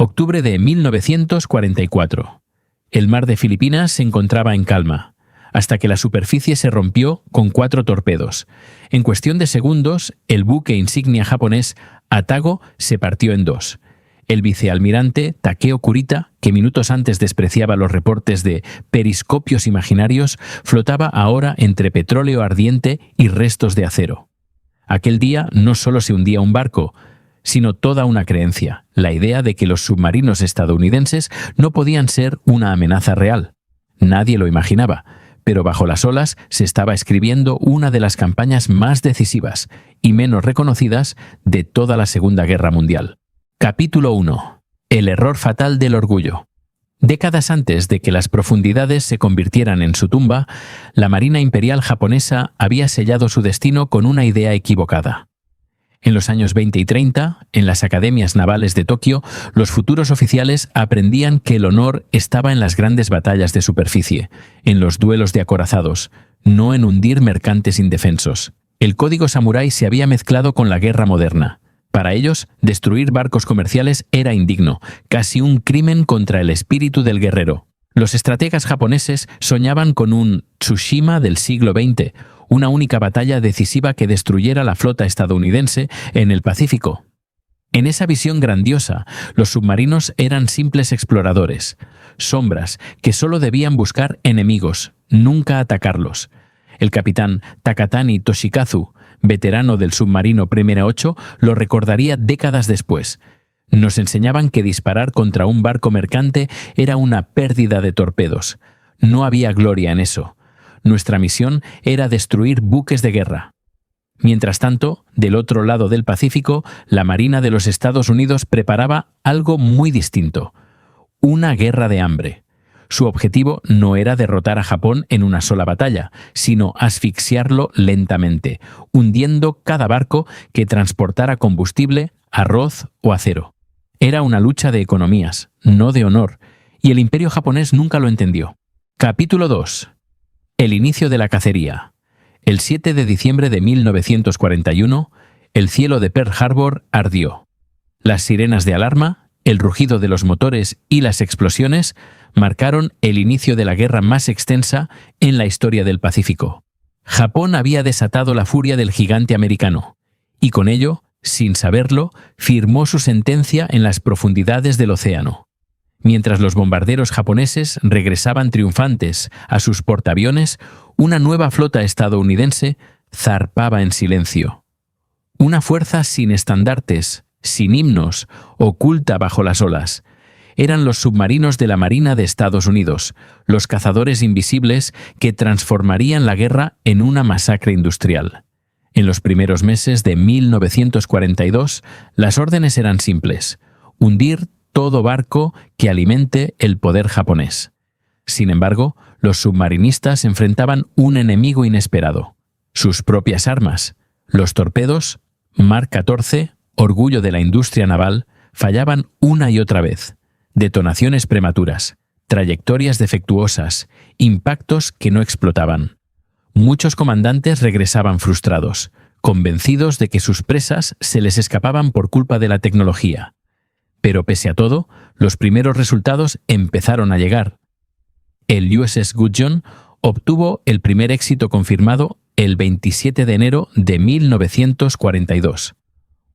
Octubre de 1944. El mar de Filipinas se encontraba en calma, hasta que la superficie se rompió con 4 torpedos. En cuestión de segundos, el buque insignia japonés Atago se partió en 2. El vicealmirante Takeo Kurita, que minutos antes despreciaba los reportes de periscopios imaginarios, flotaba ahora entre petróleo ardiente y restos de acero. Aquel día no solo se hundía un barco, sino toda una creencia, la idea de que los submarinos estadounidenses no podían ser una amenaza real. Nadie lo imaginaba, pero bajo las olas se estaba escribiendo una de las campañas más decisivas y menos reconocidas de toda la Segunda Guerra Mundial. Capítulo 1. El error fatal del orgullo. Décadas antes de que las profundidades se convirtieran en su tumba, la Marina Imperial japonesa había sellado su destino con una idea equivocada. En los años 20 y 30, en las academias navales de Tokio, los futuros oficiales aprendían que el honor estaba en las grandes batallas de superficie, en los duelos de acorazados, no en hundir mercantes indefensos. El código samurái se había mezclado con la guerra moderna. Para ellos, destruir barcos comerciales era indigno, casi un crimen contra el espíritu del guerrero. Los estrategas japoneses soñaban con un Tsushima del siglo XX, una única batalla decisiva que destruyera la flota estadounidense en el Pacífico. En esa visión grandiosa, los submarinos eran simples exploradores, sombras que solo debían buscar enemigos, nunca atacarlos. El capitán Takatani Toshikazu, veterano del submarino Primera 8, lo recordaría décadas después. Nos enseñaban que disparar contra un barco mercante era una pérdida de torpedos. No había gloria en eso. Nuestra misión era destruir buques de guerra. Mientras tanto, del otro lado del Pacífico, la Marina de los Estados Unidos preparaba algo muy distinto: una guerra de hambre. Su objetivo no era derrotar a Japón en una sola batalla, sino asfixiarlo lentamente, hundiendo cada barco que transportara combustible, arroz o acero. Era una lucha de economías, no de honor, y el imperio japonés nunca lo entendió. Capítulo 2. El inicio de la cacería. El 7 de diciembre de 1941, el cielo de Pearl Harbor ardió. Las sirenas de alarma, el rugido de los motores y las explosiones marcaron el inicio de la guerra más extensa en la historia del Pacífico. Japón había desatado la furia del gigante americano, y con ello, sin saberlo, firmó su sentencia en las profundidades del océano. Mientras los bombarderos japoneses regresaban triunfantes a sus portaaviones, una nueva flota estadounidense zarpaba en silencio. Una fuerza sin estandartes, sin himnos, oculta bajo las olas. Eran los submarinos de la Marina de Estados Unidos, los cazadores invisibles que transformarían la guerra en una masacre industrial. En los primeros meses de 1942, las órdenes eran simples: hundir todo barco que alimente el poder japonés. Sin embargo, los submarinistas enfrentaban un enemigo inesperado: sus propias armas. Los torpedos, Mark 14, orgullo de la industria naval, fallaban una y otra vez. Detonaciones prematuras, trayectorias defectuosas, impactos que no explotaban. Muchos comandantes regresaban frustrados, convencidos de que sus presas se les escapaban por culpa de la tecnología. Pero pese a todo, los primeros resultados empezaron a llegar. El USS Gudgeon obtuvo el primer éxito confirmado el 27 de enero de 1942.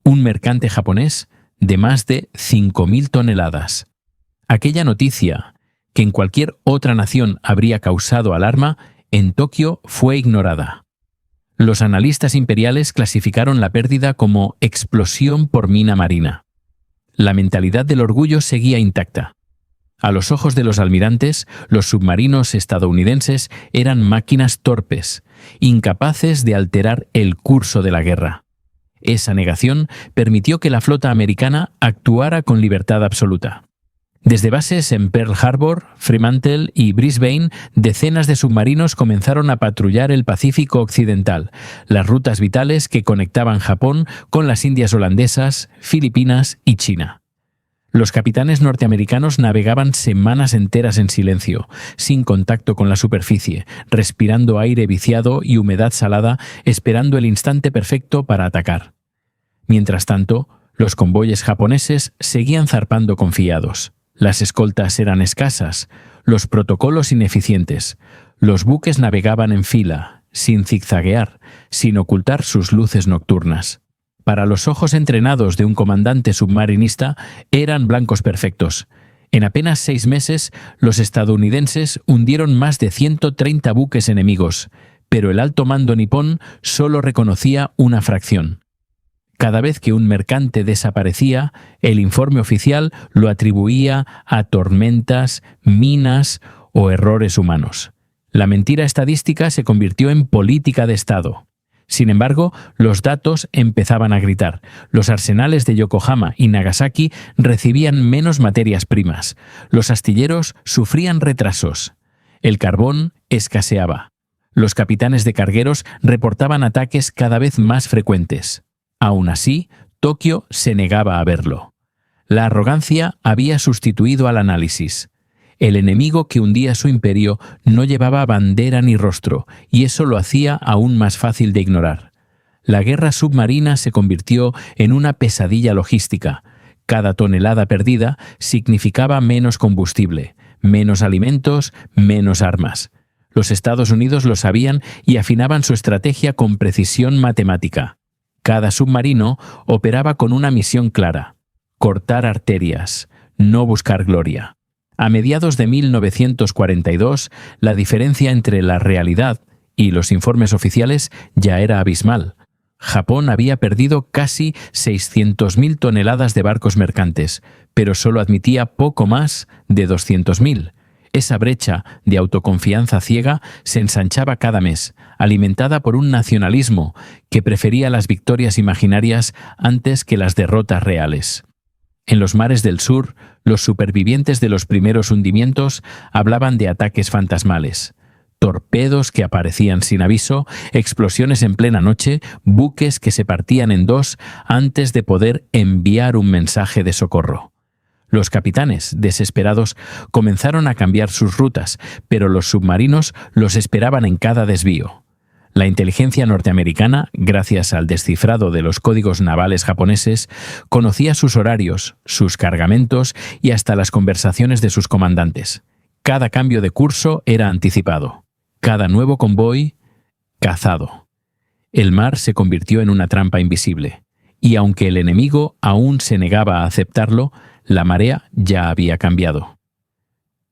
Un mercante japonés de más de 5.000 toneladas. Aquella noticia, que en cualquier otra nación habría causado alarma, en Tokio fue ignorada. Los analistas imperiales clasificaron la pérdida como explosión por mina marina. La mentalidad del orgullo seguía intacta. A los ojos de los almirantes, los submarinos estadounidenses eran máquinas torpes, incapaces de alterar el curso de la guerra. Esa negación permitió que la flota americana actuara con libertad absoluta. Desde bases en Pearl Harbor, Fremantle y Brisbane, decenas de submarinos comenzaron a patrullar el Pacífico Occidental, las rutas vitales que conectaban Japón con las Indias Holandesas, Filipinas y China. Los capitanes norteamericanos navegaban semanas enteras en silencio, sin contacto con la superficie, respirando aire viciado y humedad salada, esperando el instante perfecto para atacar. Mientras tanto, Los convoyes japoneses seguían zarpando confiados. Las escoltas eran escasas, los protocolos ineficientes. Los buques navegaban en fila, sin zigzaguear, sin ocultar sus luces nocturnas. Para los ojos entrenados de un comandante submarinista, eran blancos perfectos. En apenas 6 meses, los estadounidenses hundieron más de 130 buques enemigos, pero el alto mando nipón solo reconocía una fracción. Cada vez que un mercante desaparecía, el informe oficial lo atribuía a tormentas, minas o errores humanos. La mentira estadística se convirtió en política de Estado. Sin embargo, los datos empezaban a gritar. Los arsenales de Yokohama y Nagasaki recibían menos materias primas. Los astilleros sufrían retrasos. El carbón escaseaba. Los capitanes de cargueros reportaban ataques cada vez más frecuentes. Aún así, Tokio se negaba a verlo. La arrogancia había sustituido al análisis. El enemigo que hundía su imperio no llevaba bandera ni rostro, y eso lo hacía aún más fácil de ignorar. La guerra submarina se convirtió en una pesadilla logística. Cada tonelada perdida significaba menos combustible, menos alimentos, menos armas. Los Estados Unidos lo sabían y afinaban su estrategia con precisión matemática. Cada submarino operaba con una misión clara: cortar arterias, no buscar gloria. A mediados de 1942, la diferencia entre la realidad y los informes oficiales ya era abismal. Japón había perdido casi 600.000 toneladas de barcos mercantes, pero solo admitía poco más de 200.000. Esa brecha de autoconfianza ciega se ensanchaba cada mes, alimentada por un nacionalismo que prefería las victorias imaginarias antes que las derrotas reales. En los mares del sur, los supervivientes de los primeros hundimientos hablaban de ataques fantasmales. Torpedos que aparecían sin aviso, explosiones en plena noche, buques que se partían en dos antes de poder enviar un mensaje de socorro. Los capitanes, desesperados, comenzaron a cambiar sus rutas, pero los submarinos los esperaban en cada desvío. La inteligencia norteamericana, gracias al descifrado de los códigos navales japoneses, conocía sus horarios, sus cargamentos y hasta las conversaciones de sus comandantes. Cada cambio de curso era anticipado. Cada nuevo convoy, cazado. El mar se convirtió en una trampa invisible, y aunque el enemigo aún se negaba a aceptarlo, la marea ya había cambiado.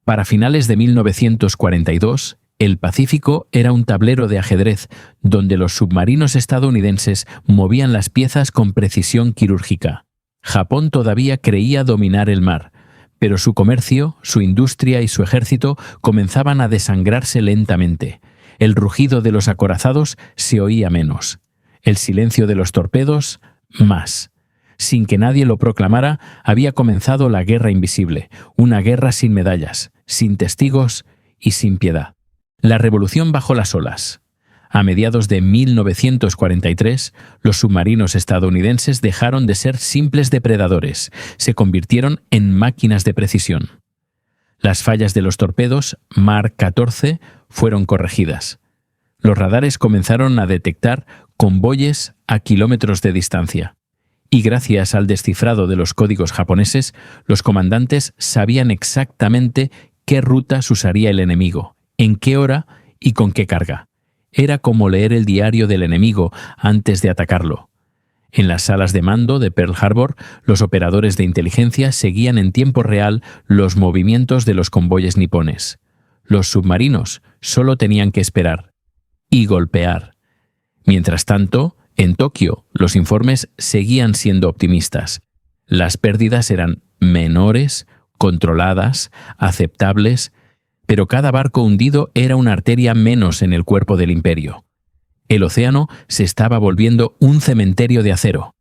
Para finales de 1942, el Pacífico era un tablero de ajedrez donde los submarinos estadounidenses movían las piezas con precisión quirúrgica. Japón todavía creía dominar el mar, pero su comercio, su industria y su ejército comenzaban a desangrarse lentamente. El rugido de los acorazados se oía menos. El silencio de los torpedos, más. Sin que nadie lo proclamara, había comenzado la guerra invisible, una guerra sin medallas, sin testigos y sin piedad. La revolución bajo las olas. A mediados de 1943, los submarinos estadounidenses dejaron de ser simples depredadores, se convirtieron en máquinas de precisión. Las fallas de los torpedos Mark 14 fueron corregidas. Los radares comenzaron a detectar convoyes a kilómetros de distancia. Y gracias al descifrado de los códigos japoneses, los comandantes sabían exactamente qué rutas usaría el enemigo, en qué hora y con qué carga. Era como leer el diario del enemigo antes de atacarlo. En las salas de mando de Pearl Harbor, los operadores de inteligencia seguían en tiempo real los movimientos de los convoyes nipones. Los submarinos solo tenían que esperar y golpear. Mientras tanto, en Tokio, los informes seguían siendo optimistas. Las pérdidas eran menores, controladas, aceptables, pero cada barco hundido era una arteria menos en el cuerpo del imperio. El océano se estaba volviendo un cementerio de acero.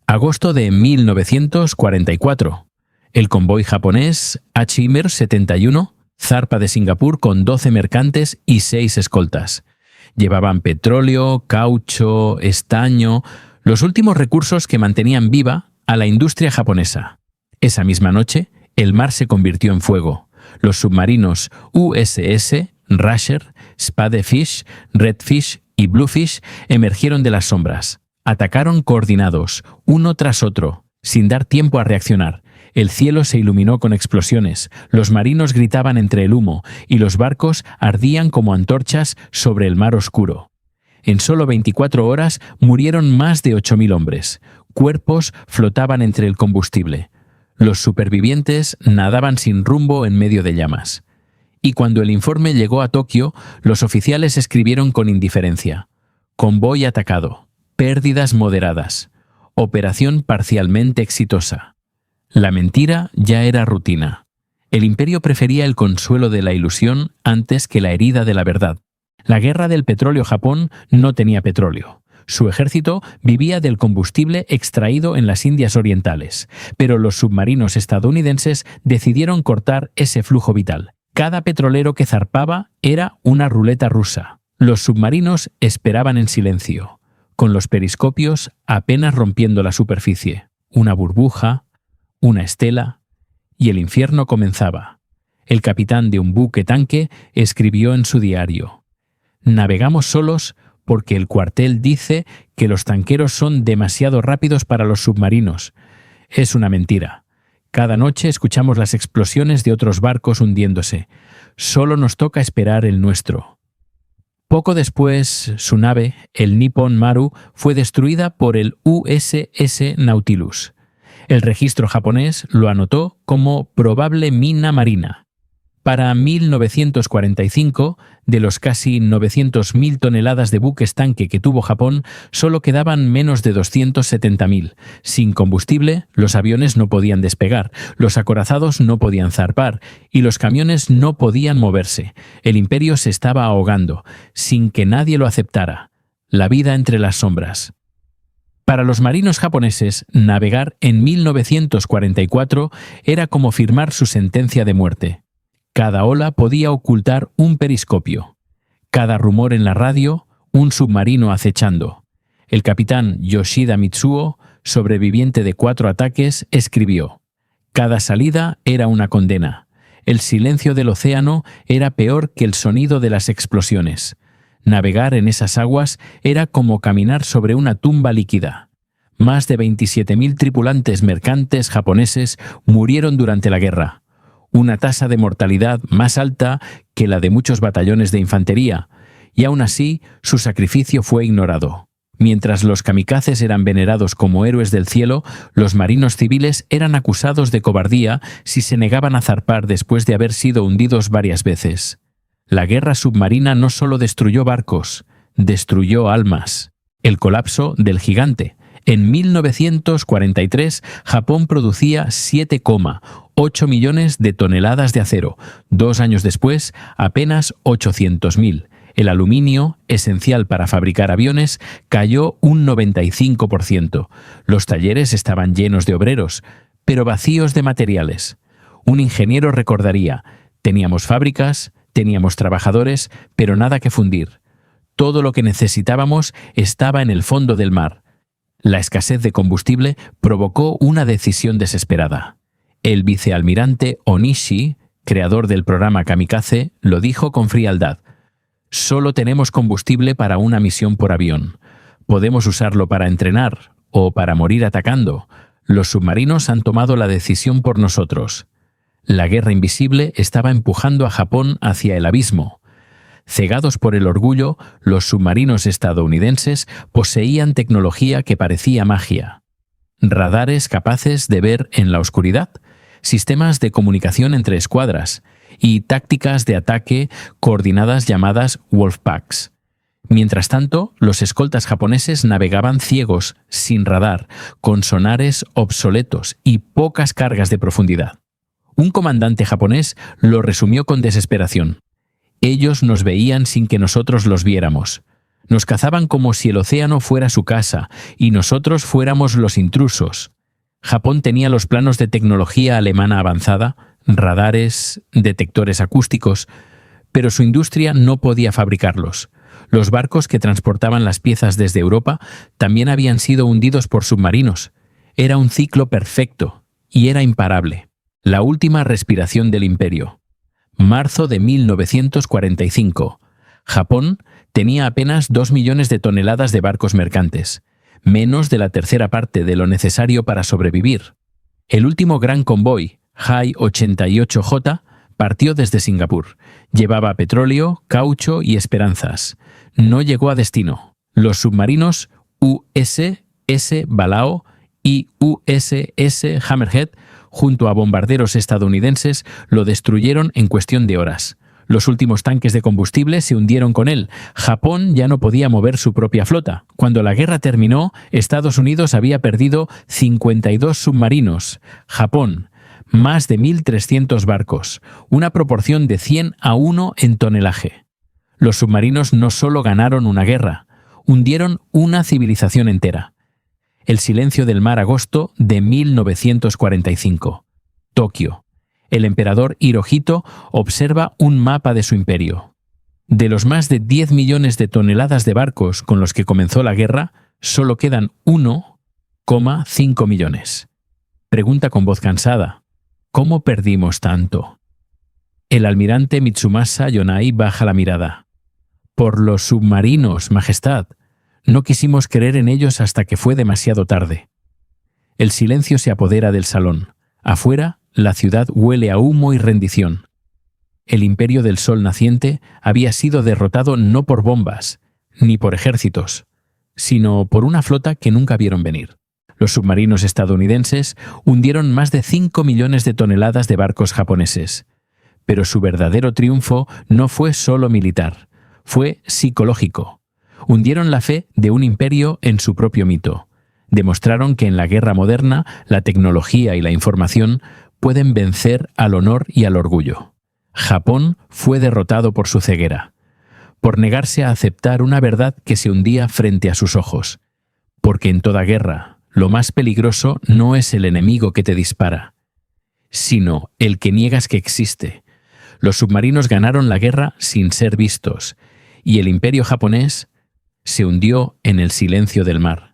Agosto de 1944. El convoy japonés Hachimir 71 zarpa de Singapur con 12 mercantes y 6 escoltas. Llevaban petróleo, caucho, estaño, los últimos recursos que mantenían viva a la industria japonesa. Esa misma noche, el mar se convirtió en fuego. Los submarinos USS Rasher, Spadefish, Redfish y Bluefish emergieron de las sombras. Atacaron coordinados, uno tras otro, Sin dar tiempo a reaccionar, el cielo se iluminó con explosiones, los marinos gritaban entre el humo y los barcos ardían como antorchas sobre el mar oscuro. En solo 24 horas murieron más de 8.000 hombres. Cuerpos flotaban entre el combustible. Los supervivientes nadaban sin rumbo en medio de llamas. Y cuando el informe llegó a Tokio, los oficiales escribieron con indiferencia: convoy atacado, pérdidas moderadas, operación parcialmente exitosa. La mentira ya era rutina. El imperio prefería el consuelo de la ilusión antes que la herida de la verdad. La guerra del petróleo. Japón no tenía petróleo. Su ejército vivía del combustible extraído en las Indias Orientales, pero los submarinos estadounidenses decidieron cortar ese flujo vital. Cada petrolero que zarpaba era una ruleta rusa. Los submarinos esperaban en silencio, con los periscopios apenas rompiendo la superficie. Una burbuja, una estela, y el infierno comenzaba. El capitán de un buque tanque escribió en su diario: navegamos solos porque el cuartel dice que los tanqueros son demasiado rápidos para los submarinos. Es una mentira. Cada noche escuchamos las explosiones de otros barcos hundiéndose. Solo nos toca esperar el nuestro. Poco después, su nave, el Nippon Maru, fue destruida por el USS Nautilus. El registro japonés lo anotó como probable mina marina. Para 1945, de los casi 900.000 toneladas de buques tanque que tuvo Japón, solo quedaban menos de 270.000. Sin combustible, los aviones no podían despegar, los acorazados no podían zarpar y los camiones no podían moverse. El imperio se estaba ahogando, sin que nadie lo aceptara. La vida entre las sombras. Para los marinos japoneses, navegar en 1944 era como firmar su sentencia de muerte. Cada ola podía ocultar un periscopio. Cada rumor en la radio, un submarino acechando. El capitán Yoshida Mitsuo, sobreviviente de 4 ataques, escribió: cada salida era una condena. El silencio del océano era peor que el sonido de las explosiones. Navegar en esas aguas era como caminar sobre una tumba líquida. Más de 27.000 tripulantes mercantes japoneses murieron durante la guerra. Una tasa de mortalidad más alta que la de muchos batallones de infantería, y aún así su sacrificio fue ignorado. Mientras los kamikazes eran venerados como héroes del cielo, los marinos civiles eran acusados de cobardía si se negaban a zarpar después de haber sido hundidos varias veces. La guerra submarina no solo destruyó barcos, destruyó almas. El colapso del gigante. En 1943, Japón producía 7,8 millones de toneladas de acero. 2 años después, apenas 800.000. El aluminio, esencial para fabricar aviones, cayó un 95%. Los talleres estaban llenos de obreros, pero vacíos de materiales. Un ingeniero recordaría: teníamos fábricas, teníamos trabajadores, pero nada que fundir. Todo lo que necesitábamos estaba en el fondo del mar. La escasez de combustible provocó una decisión desesperada. El vicealmirante Onishi, creador del programa Kamikaze, lo dijo con frialdad: solo tenemos combustible para una misión por avión. Podemos usarlo para entrenar o para morir atacando. Los submarinos han tomado la decisión por nosotros. La guerra invisible estaba empujando a Japón hacia el abismo. Cegados por el orgullo, los submarinos estadounidenses poseían tecnología que parecía magia. Radares capaces de ver en la oscuridad, sistemas de comunicación entre escuadras y tácticas de ataque coordinadas llamadas Wolfpacks. Mientras tanto, los escoltas japoneses navegaban ciegos, sin radar, con sonares obsoletos y pocas cargas de profundidad. Un comandante japonés lo resumió con desesperación: ellos nos veían sin que nosotros los viéramos. Nos cazaban como si el océano fuera su casa y nosotros fuéramos los intrusos. Japón tenía los planos de tecnología alemana avanzada, radares, detectores acústicos, pero su industria no podía fabricarlos. Los barcos que transportaban las piezas desde Europa también habían sido hundidos por submarinos. Era un ciclo perfecto y era imparable. La última respiración del imperio. Marzo de 1945. Japón tenía apenas 2 millones de toneladas de barcos mercantes. menos de la tercera parte de lo necesario para sobrevivir. El último gran convoy, Hi-88J, partió desde Singapur. Llevaba petróleo, caucho y esperanzas. No llegó a destino. Los submarinos USS Balao y USS Hammerhead, junto a bombarderos estadounidenses, lo destruyeron en cuestión de horas. Los últimos tanques de combustible se hundieron con él. Japón ya no podía mover su propia flota. Cuando la guerra terminó, Estados Unidos había perdido 52 submarinos. Japón, más de 1.300 barcos, una proporción de 100:1 en tonelaje. Los submarinos no solo ganaron una guerra, hundieron una civilización entera. El silencio del mar, agosto de 1945. Tokio. El emperador Hirohito observa un mapa de su imperio. De los más de 10 millones de toneladas de barcos con los que comenzó la guerra, solo quedan 1,5 millones. Pregunta con voz cansada: ¿cómo perdimos tanto? El almirante Mitsumasa Yonai baja la mirada. Por los submarinos, Majestad. No quisimos creer en ellos hasta que fue demasiado tarde. El silencio se apodera del salón. Afuera, la ciudad huele a humo y rendición. El imperio del sol naciente había sido derrotado no por bombas, ni por ejércitos, sino por una flota que nunca vieron venir. Los submarinos estadounidenses hundieron más de 5 millones de toneladas de barcos japoneses. Pero su verdadero triunfo no fue solo militar, fue psicológico. Hundieron la fe de un imperio en su propio mito. Demostraron que en la guerra moderna la tecnología y la información pueden vencer al honor y al orgullo. Japón fue derrotado por su ceguera, por negarse a aceptar una verdad que se hundía frente a sus ojos. Porque en toda guerra, lo más peligroso no es el enemigo que te dispara, sino el que niegas que existe. Los submarinos ganaron la guerra sin ser vistos, y el imperio japonés se hundió en el silencio del mar.